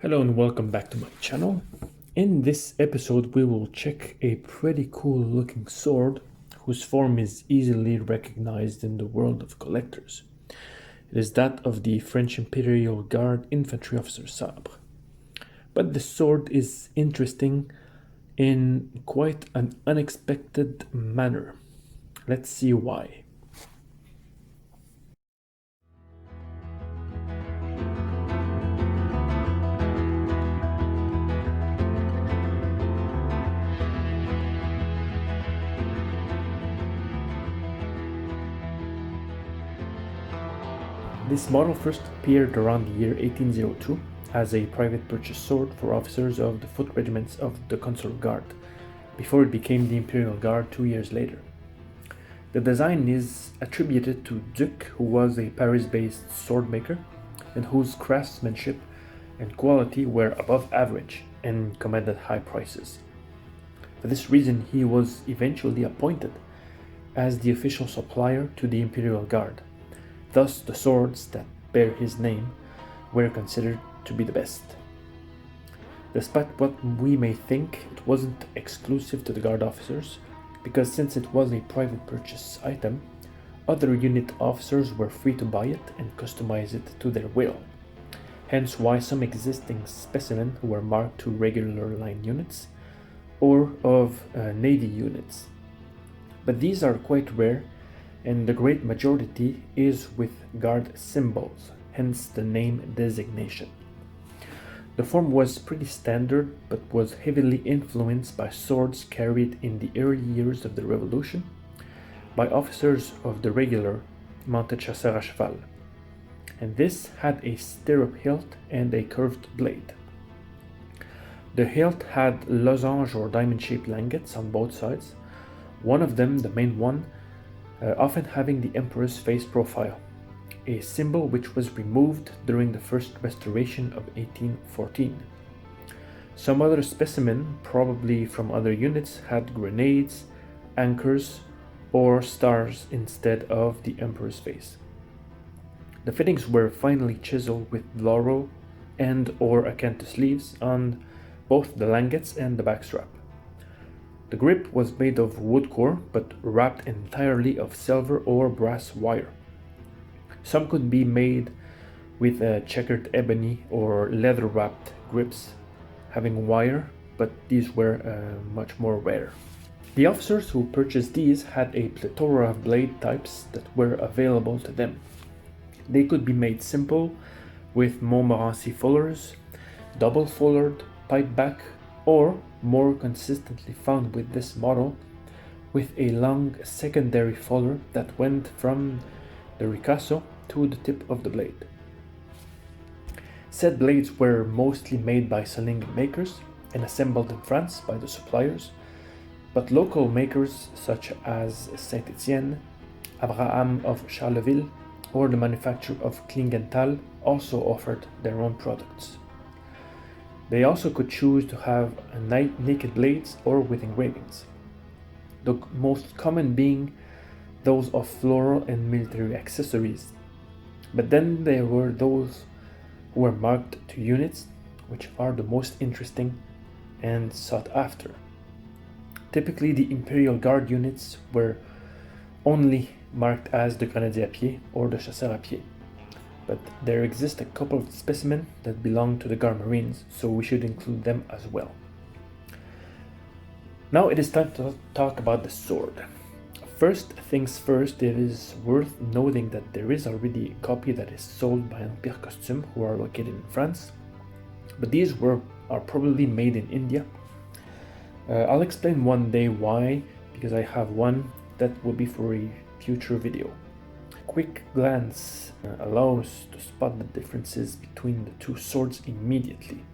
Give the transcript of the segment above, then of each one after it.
Hello and welcome back to my channel. In this episode we will check a pretty cool looking sword whose form is easily recognized in the world of collectors. It is that of the French Imperial Guard infantry officer Sabre. But the sword is interesting in quite an unexpected manner. Let's see why. This model first appeared around the year 1802 as a private purchase sword for officers of the foot regiments of the Consular Guard, before it became the Imperial Guard 2 years later. The design is attributed to Duc, who was a Paris-based sword maker and whose craftsmanship and quality were above average and commanded high prices. For this reason, he was eventually appointed as the official supplier to the Imperial Guard. Thus, the swords that bear his name were considered to be the best. Despite what we may think, it wasn't exclusive to the Guard officers, because since it was a private purchase item, other unit officers were free to buy it and customize it to their will. Hence why some existing specimens were marked to regular line units or of Navy units. But these are quite rare, and the great majority is with Guard symbols, hence the name designation. The form was pretty standard, but was heavily influenced by swords carried in the early years of the Revolution by officers of the regular mounted chasseurs à cheval, and this had a stirrup hilt and a curved blade. The hilt had losange or diamond-shaped langets on both sides, one of them, the main one, often having the emperor's face profile, a symbol which was removed during the first restoration of 1814. Some other specimen, probably from other units, had grenades, anchors, or stars instead of the emperor's face. The fittings were finely chiseled with laurel and or acanthus leaves on both the langets and the backstrap. The grip was made of wood core, but wrapped entirely of silver or brass wire. Some could be made with checkered ebony or leather-wrapped grips, having wire, but these were much more rare. The officers who purchased these had a plethora of blade types that were available to them. They could be made simple, with Montmorency fullers, double-fullered, pipe back, or more consistently found with this model, with a long secondary fuller that went from the ricasso to the tip of the blade. Said blades were mostly made by Solingen makers and assembled in France by the suppliers, but local makers such as Saint-Étienne, Abraham of Charleville, or the manufacturer of Klingenthal also offered their own products. They also could choose to have naked blades or with engravings, the most common being those of floral and military accessories. But then there were those who were marked to units, which are the most interesting and sought after. Typically, the Imperial Guard units were only marked as the Grenadier à pied or the Chasseurs à pied. But there exist a couple of specimens that belong to the Guard Marines, so we should include them as well. Now it is time to talk about the sword. First things first, it is worth noting that there is already a copy that is sold by Empire Costume, who are located in France, but these are probably made in India. I'll explain one day why, because I have one that will be for a future video. Quick glance allows to spot the differences between the two swords immediately.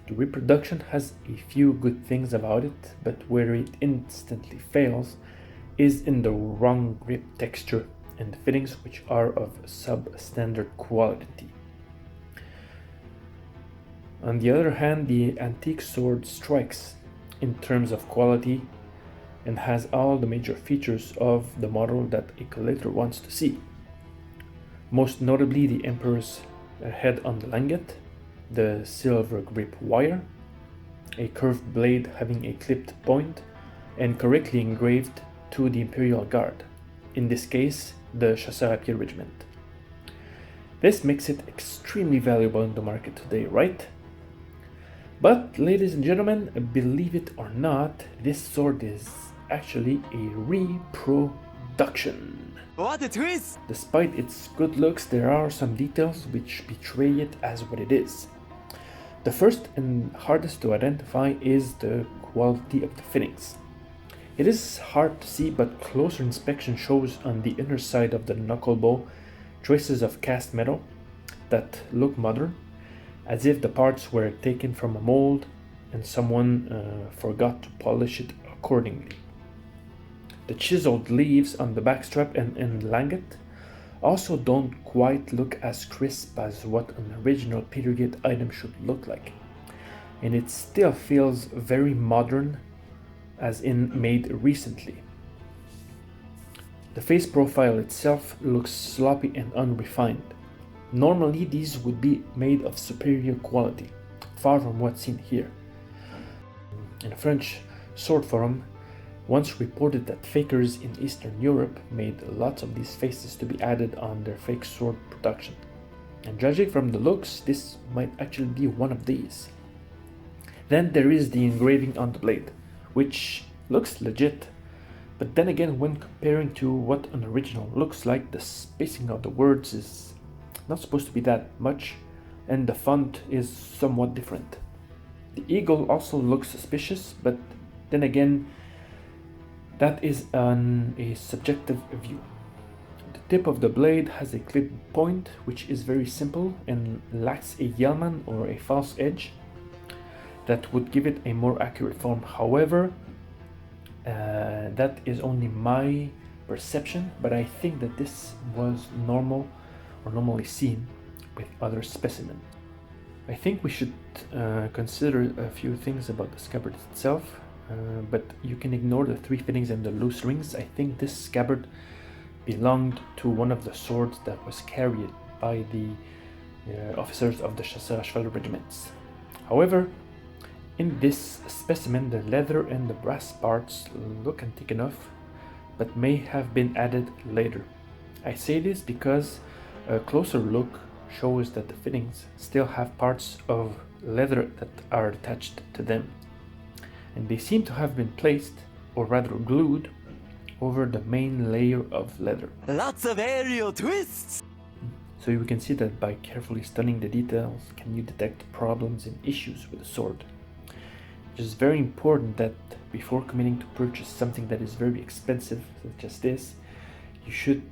The reproduction has a few good things about it, but where it instantly fails is in the wrong grip texture and the fittings, which are of substandard quality. On the other hand, the antique sword strikes in terms of quality and has all the major features of the model that a collector wants to see. Most notably the Emperor's head on the langet, the silver grip wire, a curved blade having a clipped point, and correctly engraved to the Imperial Guard, in this case the Chasseurs à Pied Regiment. This makes it extremely valuable in the market today, right? But ladies and gentlemen, believe it or not, this sword is actually a reproduction. What a twist! Despite its good looks, there are some details which betray it as what it is. The first and hardest to identify is the quality of the fittings. It is hard to see, but closer inspection shows on the inner side of the knuckle bow traces of cast metal that look modern, as if the parts were taken from a mold and someone forgot to polish it accordingly. The chiseled leaves on the backstrap and inlanget also don't quite look as crisp as what an original period item should look like, and it still feels very modern, as in made recently. The face profile itself looks sloppy and unrefined. Normally these would be made of superior quality, far from what's seen here. In a French sword forum once reported that fakers in Eastern Europe made lots of these faces to be added on their fake sword production. And judging from the looks, this might actually be one of these. Then there is the engraving on the blade, which looks legit, but then again, when comparing to what an original looks like, the spacing of the words is not supposed to be that much, and the font is somewhat different. The eagle also looks suspicious, but then again, that is a subjective view. The tip of the blade has a clipped point, which is very simple and lacks a yeoman or a false edge that would give it a more accurate form. However, that is only my perception, but I think that this was normal or normally seen with other specimens. I think we should consider a few things about the scabbard itself. But you can ignore the three fittings and the loose rings. I think this scabbard belonged to one of the swords that was carried by the officers of the Chasseurs à Cheval regiments. However, in this specimen, the leather and the brass parts look antique enough, but may have been added later. I say this because a closer look shows that the fittings still have parts of leather that are attached to them, and they seem to have been placed, or rather glued, over the main layer of leather. Lots of aerial twists! So you can see that by carefully studying the details, can you detect problems and issues with the sword. It is very important that before committing to purchase something that is very expensive, such as this, you should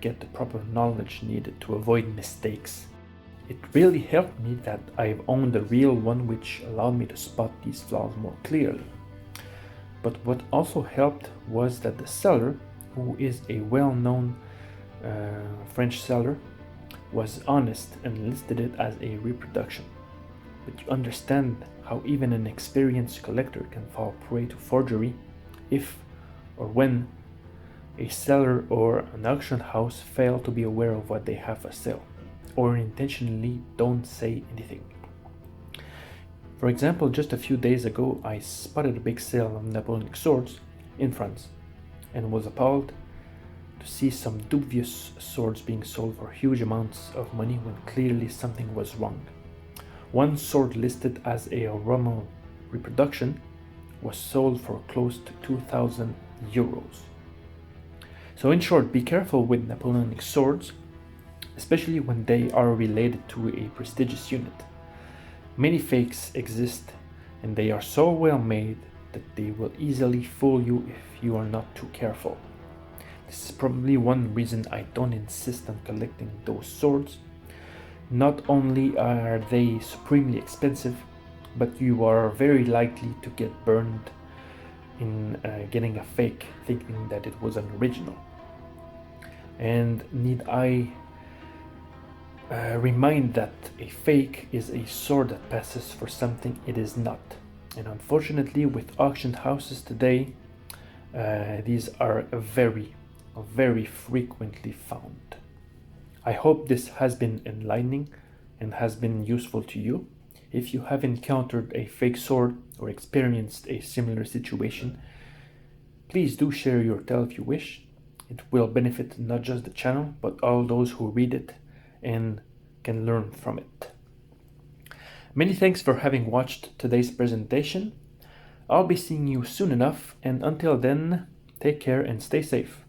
get the proper knowledge needed to avoid mistakes. It really helped me that I've owned a real one, which allowed me to spot these flaws more clearly. But what also helped was that the seller, who is a well-known French seller, was honest and listed it as a reproduction. But you understand how even an experienced collector can fall prey to forgery if or when a seller or an auction house fail to be aware of what they have for sale, or intentionally don't say anything. For example, just a few days ago, I spotted a big sale of Napoleonic swords in France and was appalled to see some dubious swords being sold for huge amounts of money when clearly something was wrong. One sword listed as a Roman reproduction was sold for close to 2,000 euros. So in short, be careful with Napoleonic swords, especially when they are related to a prestigious unit. Many fakes exist, and they are so well made that they will easily fool you if you are not too careful. This is probably one reason I don't insist on collecting those swords. Not only are they supremely expensive, but you are very likely to get burned in getting a fake, thinking that it was an original. And need I remind that a fake is a sword that passes for something it is not. And unfortunately, with auction houses today, these are very frequently found. I hope this has been enlightening and has been useful to you. If you have encountered a fake sword or experienced a similar situation, please do share your tale if you wish. It will benefit not just the channel, but all those who read it and can learn from it. Many thanks for having watched today's presentation. I'll be seeing you soon enough, and until then, take care and stay safe.